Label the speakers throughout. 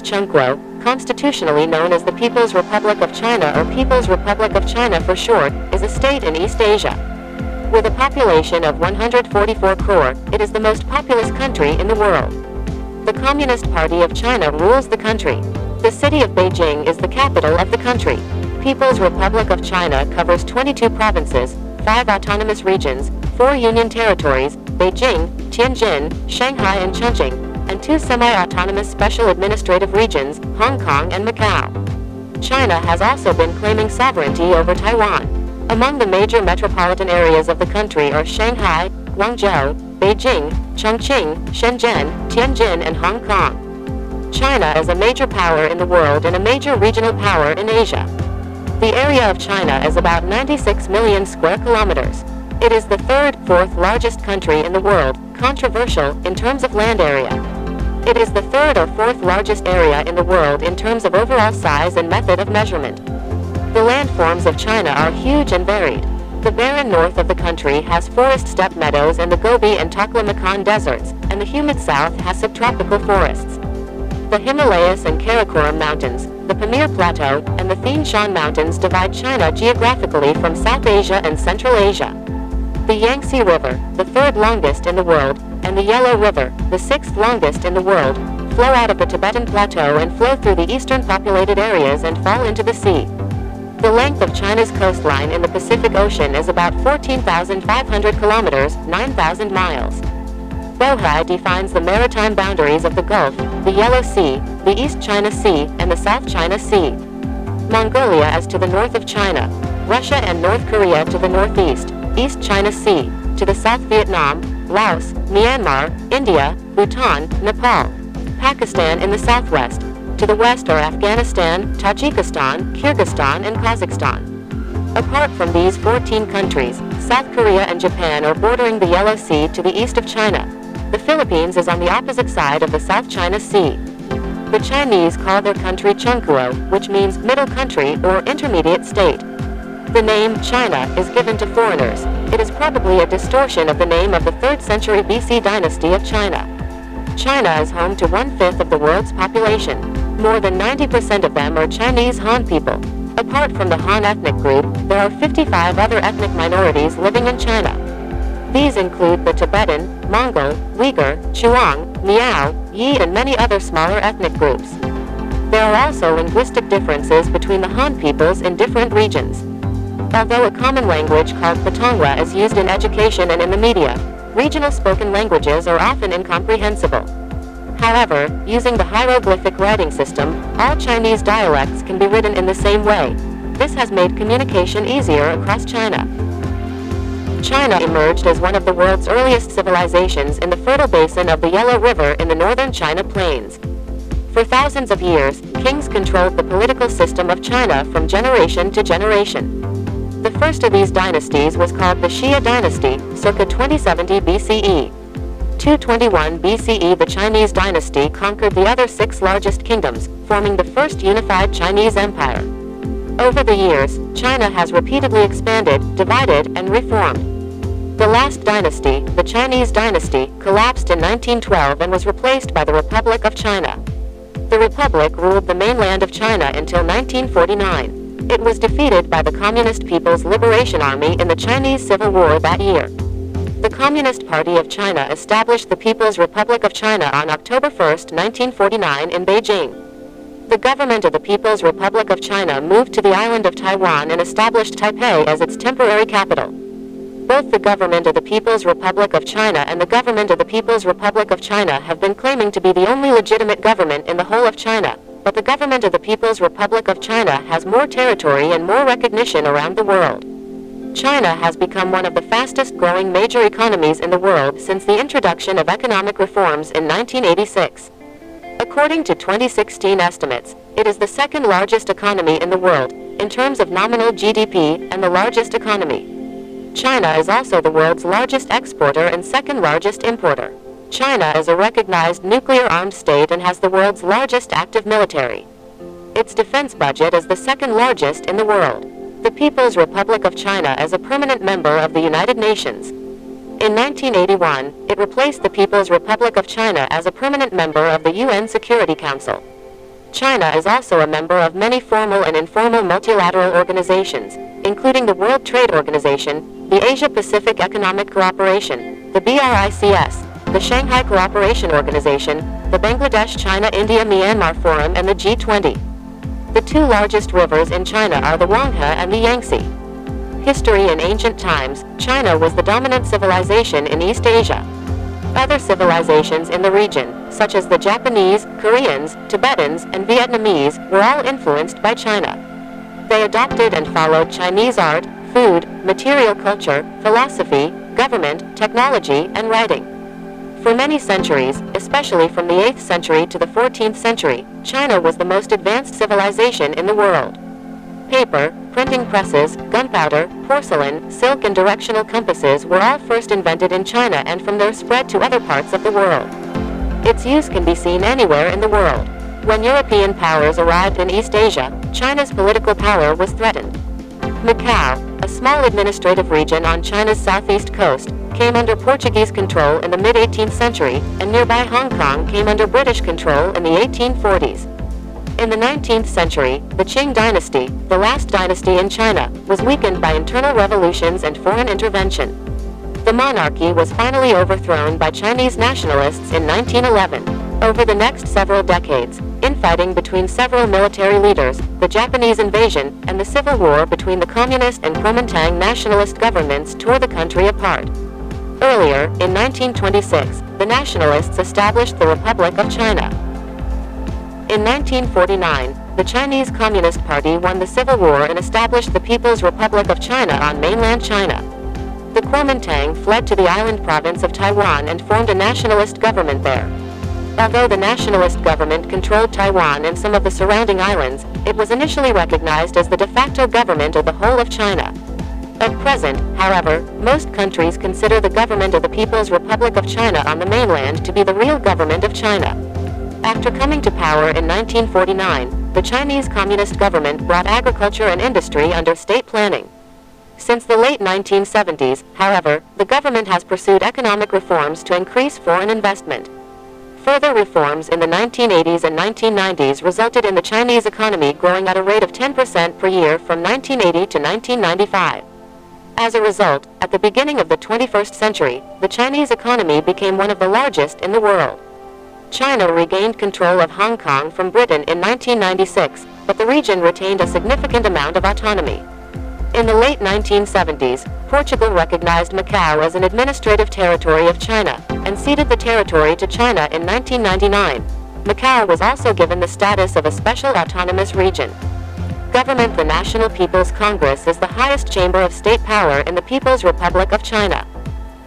Speaker 1: Chongzhen, constitutionally known as the People's Republic of China or People's Republic of China for short, is a state in East Asia. With a population of 144 crore, it is the most populous country in the world. The Communist Party of China rules the country. The city of Beijing is the capital of the country. People's Republic of China covers 22 provinces, 5 autonomous regions, 4 union territories, Beijing, Tianjin, Shanghai and Chongqing, and 2 semi-autonomous special administrative regions, Hong Kong and Macau. China has also been claiming sovereignty over Taiwan. Among the major metropolitan areas of the country are Shanghai, Guangzhou, Beijing, Chongqing, Shenzhen, Tianjin and Hong Kong. China is a major power in the world and a major regional power in Asia. The area of China is about 96 million square kilometers. It is the fourth largest country in the world, controversial in terms of land area. It is the third or fourth largest area in the world in terms of overall size and method of measurement. The landforms of China are huge and varied. The barren north of the country has forest steppe meadows and the Gobi and Taklamakan deserts, and the humid south has subtropical forests. The Himalayas and Karakoram Mountains, the Pamir Plateau, and the Tian Shan Mountains divide China geographically from South Asia and Central Asia. The Yangtze River, the third longest in the world, and the Yellow River, the sixth longest in the world, flow out of the Tibetan Plateau and flow through the eastern populated areas and fall into the sea. The length of China's coastline in the Pacific Ocean is about 14,500 kilometers, 9,000 miles. WWII defines the maritime boundaries of the Gulf, the Yellow Sea, the East China Sea, and the South China Sea. Mongolia as to the north of China, Russia and North Korea to the northeast, East China Sea, to the South Vietnam, Laos, Myanmar, India, Bhutan, Nepal, Pakistan in the southwest, to the west are Afghanistan, Tajikistan, Kyrgyzstan and Kazakhstan. Apart from these 14 countries, South Korea and Japan are bordering the Yellow Sea to the east of China. The Philippines is on the opposite side of the South China Sea. The Chinese call their country Chengkuo, which means middle country or intermediate state. The name China is given to foreigners. It is probably a distortion of the name of the 3rd century BC dynasty of China. China is home to 1/5 of the world's population. More than 90% of them are Chinese Han people. Apart from the Han ethnic group, there are 55 other ethnic minorities living in China. These include the Tibetan, Mongol, Uyghur, Chuang, Miao, Yi and many other smaller ethnic groups. There are also linguistic differences between the Han peoples in different regions. Although a common language called Putonghua is used in education and in the media, regional spoken languages are often incomprehensible. However, using the hieroglyphic writing system, all Chinese dialects can be written in the same way. This has made communication easier across China. China emerged as one of the world's earliest civilizations in the fertile basin of the Yellow River in the northern China plains. For thousands of years, kings controlled the political system of China from generation to generation. The first of these dynasties was called the Xia dynasty, circa 2070 BCE. 221 BCE the Chinese dynasty conquered the other 6 largest kingdoms, forming the first unified Chinese empire. Over the years, China has repeatedly expanded, divided, and reformed. The last dynasty, the Chinese dynasty, collapsed in 1912 and was replaced by the Republic of China. The Republic ruled the mainland of China until 1949. It was defeated by the Communist People's Liberation Army in the Chinese Civil War that year. The Communist Party of China established the People's Republic of China on October 1, 1949 in Beijing. The government of the People's Republic of China moved to the island of Taiwan and established Taipei as its temporary capital. Both the government of the People's Republic of China and the government of the People's Republic of China have been claiming to be the only legitimate government in the whole of China, but the government of the People's Republic of China has more territory and more recognition around the world. China has become one of the fastest growing major economies in the world since the introduction of economic reforms in 1986. According to 2016 estimates, it is the second largest economy in the world, in terms of nominal GDP, and the largest economy. China is also the world's largest exporter and second largest importer. China is a recognized nuclear-armed state and has the world's largest active military. Its defense budget is the second largest in the world. The People's Republic of China is a permanent member of the United Nations. In 1981, it replaced the People's Republic of China as a permanent member of the UN Security Council. China is also a member of many formal and informal multilateral organizations, including the World Trade Organization, the Asia-Pacific Economic Cooperation, the BRICS, the Shanghai Cooperation Organization, the Bangladesh China-India-Myanmar Forum, and the G20. The two largest rivers in China are the Huang and the Yangtze. History. In ancient times, China was the dominant civilization in East Asia. Other civilizations in the region, such as the Japanese, Koreans, Tibetans, and Vietnamese, were all influenced by China. They adopted and followed Chinese art, food, material culture, philosophy, government, technology, and writing. For many centuries, especially from the 8th century to the 14th century, China was the most advanced civilization in the world. Paper, printing presses, gunpowder, porcelain, silk, and directional compasses were all first invented in China, and from there spread to other parts of the world. Its use can be seen anywhere in the world. When European powers arrived in East Asia, China's political power was threatened. Macau, a small administrative region on China's southeast coast, came under Portuguese control in the mid-18th century, and nearby Hong Kong came under British control in the 1840s. In the 19th century, the Qing dynasty, the last dynasty in China, was weakened by internal revolutions and foreign intervention. The monarchy was finally overthrown by Chinese nationalists in 1911. Over the next several decades, infighting between several military leaders, the Japanese invasion, and the civil war between the Communist and Kuomintang nationalist governments tore the country apart. Earlier, in 1926, the nationalists established the Republic of China. In 1949, the Chinese Communist Party won the Civil War and established the People's Republic of China on mainland China. The Kuomintang fled to the island province of Taiwan and formed a nationalist government there. Although the nationalist government controlled Taiwan and some of the surrounding islands, it was initially recognized as the de facto government of the whole of China. At present, however, most countries consider the government of the People's Republic of China on the mainland to be the real government of China. After coming to power in 1949, the Chinese Communist government brought agriculture and industry under state planning. Since the late 1970s, however, the government has pursued economic reforms to increase foreign investment. Further reforms in the 1980s and 1990s resulted in the Chinese economy growing at a rate of 10% per year from 1980 to 1995. As a result, at the beginning of the 21st century, the Chinese economy became one of the largest in the world. China regained control of Hong Kong from Britain in 1996, but the region retained a significant amount of autonomy. In the late 1970s, Portugal recognized Macau as an administrative territory of China, and ceded the territory to China in 1999. Macau was also given the status of a special autonomous region. Government. The National People's Congress is the highest chamber of state power in the People's Republic of China.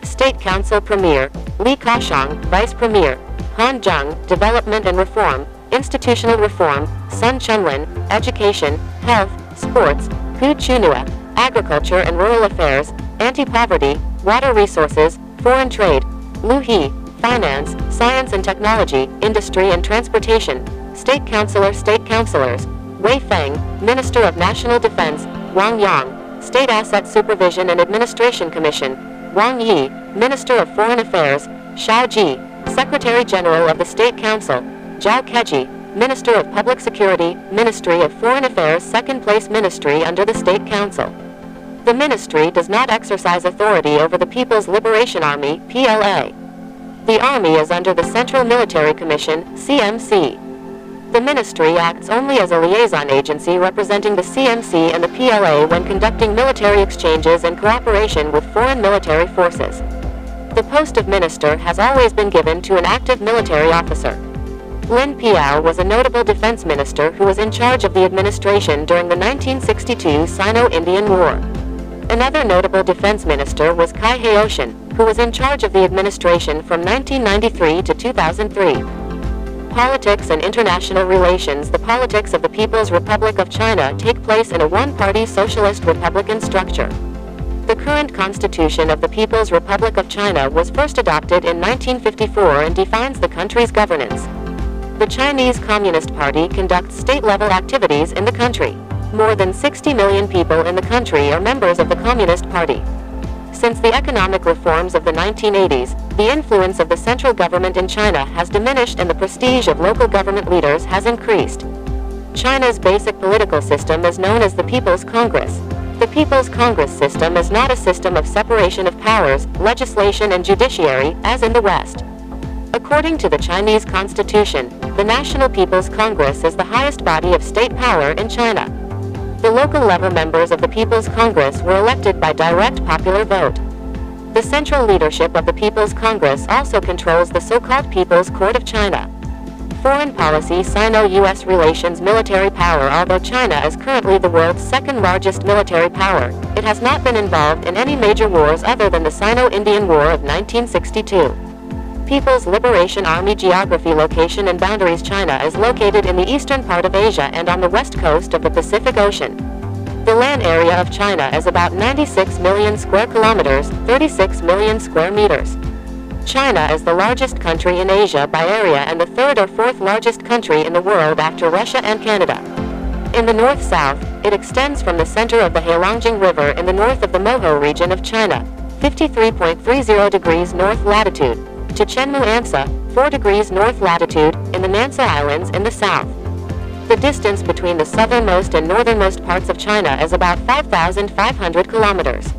Speaker 1: State Council Premier, Li Keqiang, Vice Premier, Han Zheng, Development and Reform, Institutional Reform, Sun Chunlin, Education, Health, Sports, Hu Chunua, Agriculture and Rural Affairs, Anti-Poverty, Water Resources, Foreign Trade, Lu He, Finance, Science and Technology, Industry and Transportation, State Councilors, Wei Feng, Minister of National Defense, Wang Yang, State Asset Supervision and Administration Commission, Wang Yi, Minister of Foreign Affairs, Xiao Ji, Secretary General of the State Council, Zhao Keji, Minister of Public Security, Ministry of Foreign Affairs, second-place ministry under the State Council. The ministry does not exercise authority over the People's Liberation Army, PLA. The army is under the Central Military Commission, CMC. The ministry acts only as a liaison agency representing the CMC and the PLA when conducting military exchanges and cooperation with foreign military forces. The post of minister has always been given to an active military officer. Lin Piao was a notable defense minister who was in charge of the administration during the 1962 Sino-Indian War. Another notable defense minister was Cai Heotian, who was in charge of the administration from 1993 to 2003. Politics and international relations. The politics of the People's Republic of China take place in a one-party socialist republican structure. The current constitution of the People's Republic of China was first adopted in 1954 and defines the country's governance. The Chinese Communist Party conducts state-level activities in the country. More than 60 million people in the country are members of the Communist Party. Since the economic reforms of the 1980s, the influence of the central government in China has diminished and the prestige of local government leaders has increased. China's basic political system is known as the People's Congress. The People's Congress system is not a system of separation of powers, legislation and judiciary, as in the West. According to the Chinese Constitution, the National People's Congress is the highest body of state power in China. The local level members of the People's Congress were elected by direct popular vote. The central leadership of the People's Congress also controls the so-called People's Court of China. Foreign policy: Sino-US relations. Military power. Although China is currently the world's second largest military power, it has not been involved in any major wars other than the Sino-Indian War of 1962. People's Liberation Army. Geography. Location and boundaries. China is located in the eastern part of Asia and on the west coast of the Pacific Ocean. The land area of China is about 96 million square kilometers, 36 million square meters. China is the largest country in Asia by area and the third or fourth largest country in the world after Russia and Canada. In the north-south, it extends from the center of the Heilongjiang River in the north of the Moho region of China, 53.30 degrees north latitude, to Chenmu-Ansa, 4 degrees north latitude, in the Nansa Islands in the south. The distance between the southernmost and northernmost parts of China is about 5,500 kilometers.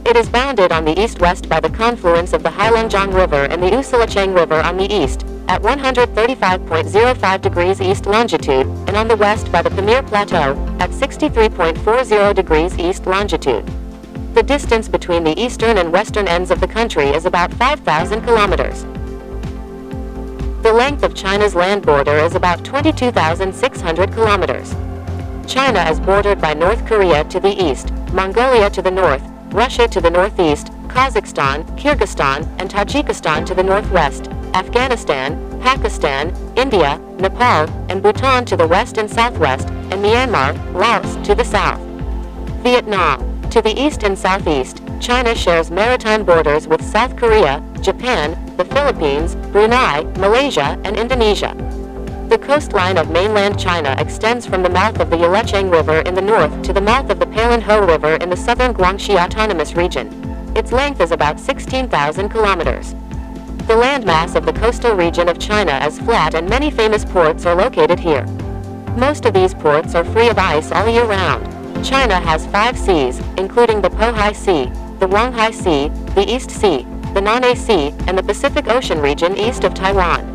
Speaker 1: It is bounded on the east-west by the confluence of the Heilongjiang River and the Usilachang River on the east, at 135.05 degrees east longitude, and on the west by the Pamir Plateau, at 63.40 degrees east longitude. The distance between the eastern and western ends of the country is about 5,000 kilometers. The length of China's land border is about 22,600 kilometers. China is bordered by North Korea to the east, Mongolia to the north, Russia to the northeast, Kazakhstan, Kyrgyzstan, and Tajikistan to the northwest, Afghanistan, Pakistan, India, Nepal, and Bhutan to the west and southwest, and Myanmar, Laos to the south. Vietnam. To the east and southeast, China shares maritime borders with South Korea, Japan, the Philippines, Brunei, Malaysia, and Indonesia. The coastline of mainland China extends from the mouth of the Yulechang River in the north to the mouth of the Palin Ho River in the southern Guangxi Autonomous Region. Its length is about 16,000 kilometers. The landmass of the coastal region of China is flat and many famous ports are located here. Most of these ports are free of ice all year round. China has 5 seas, including the Pohai Sea, the Huang Sea, the East Sea, the Nanay Sea, and the Pacific Ocean region east of Taiwan.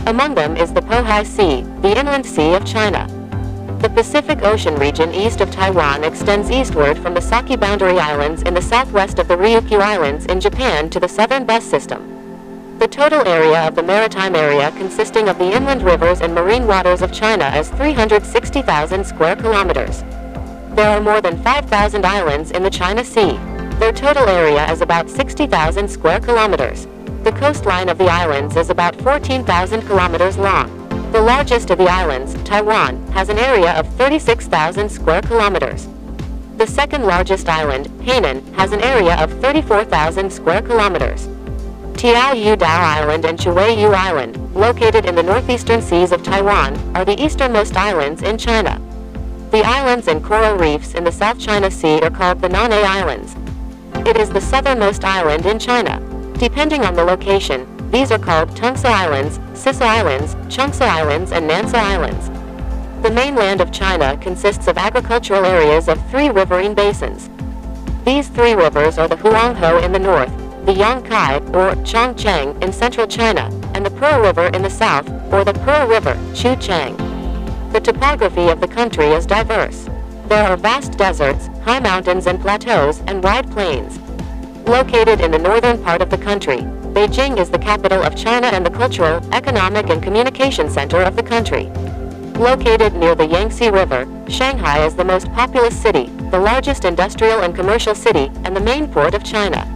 Speaker 1: Among them is the Pohai Sea, the inland sea of China. The Pacific Ocean region east of Taiwan extends eastward from the Saki Boundary Islands in the southwest of the Ryukyu Islands in Japan to the southern bus system. The total area of the maritime area consisting of the inland rivers and marine waters of China is 360,000 square kilometers. There are more than 5,000 islands in the China Sea. Their total area is about 60,000 square kilometers. The coastline of the islands is about 14,000 kilometers long. The largest of the islands, Taiwan, has an area of 36,000 square kilometers. The second largest island, Hainan, has an area of 34,000 square kilometers. Tiao-Yu Dao Island and Shui-Yu Island, located in the northeastern seas of Taiwan, are the easternmost islands in China. The islands and coral reefs in the South China Sea are called the Nanay Islands. It is the southernmost island in China. Depending on the location, these are called Tungsa Islands, Sissa Islands, Chungsa Islands, and Nansa Islands. The mainland of China consists of agricultural areas of 3 riverine basins. These 3 rivers are the Huang in the north, the Yangtze, or Chongzhen, in central China, and the Pearl River in the south, or the Pearl River, Chuchang. The topography of the country is diverse. There are vast deserts, high mountains and plateaus, and wide plains. Located in the northern part of the country, Beijing is the capital of China and the cultural, economic and communication center of the country. Located near the Yangtze River, Shanghai is the most populous city, the largest industrial and commercial city, and the main port of China.